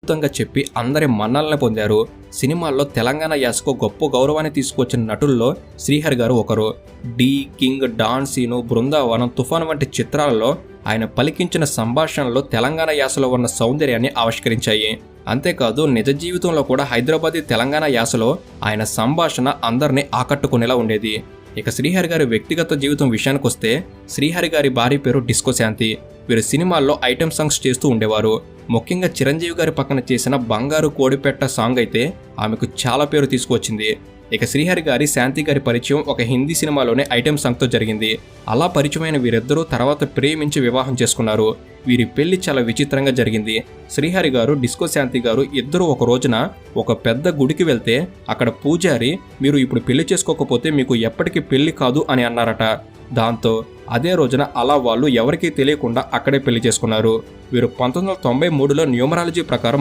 అద్భుతంగా చెప్పి అందరి మన్ననలు పొందారు. సినిమాల్లో తెలంగాణ యాసకు గొప్ప గౌరవాన్ని తీసుకొచ్చిన నటుల్లో శ్రీహరి గారు ఒకరు. డి, కింగ్, డాన్ సీను, బృందావనం, తుఫాన్ వంటి చిత్రాలలో ఆయన పలికించిన సంభాషణలో తెలంగాణ యాసలో ఉన్న సౌందర్యాన్ని ఆవిష్కరించాయి. అంతేకాదు నిజ జీవితంలో కూడా హైదరాబాదీ తెలంగాణ యాసలో ఆయన సంభాషణ అందరినీ ఆకట్టుకునేలా ఉండేది. ఇక శ్రీహరి గారి వ్యక్తిగత జీవితం విషయానికొస్తే శ్రీహరి గారి భార్య పేరు డిస్కో శాంతి. వీరు సినిమాల్లో ఐటెం సాంగ్స్ చేస్తూ ఉండేవారు. ముఖ్యంగా చిరంజీవి గారి పక్కన చేసిన బంగారు కోడిపెట్ట సాంగ్ అయితే ఆమెకు చాలా పేరు తీసుకువచ్చింది. ఇక శ్రీహరి గారి శాంతి గారి పరిచయం ఒక హిందీ సినిమాలోనే ఐటెం సాంగ్తో జరిగింది. అలా పరిచయమైన వీరిద్దరూ తర్వాత ప్రేమించి వివాహం చేసుకున్నారు. వీరి పెళ్లి చాలా విచిత్రంగా జరిగింది. శ్రీహరి గారు, డిస్కో శాంతి గారు ఇద్దరు ఒక రోజున ఒక పెద్ద గుడికి వెళ్తే అక్కడ పూజారి మీరు ఇప్పుడు పెళ్లి చేసుకోకపోతే మీకు ఎప్పటికీ పెళ్లి కాదు అని అన్నారట. దాంతో అదే రోజున అలా వాళ్ళు ఎవరికీ తెలియకుండా అక్కడే పెళ్లి చేసుకున్నారు. వీరు 1993లో న్యూమరాలజీ ప్రకారం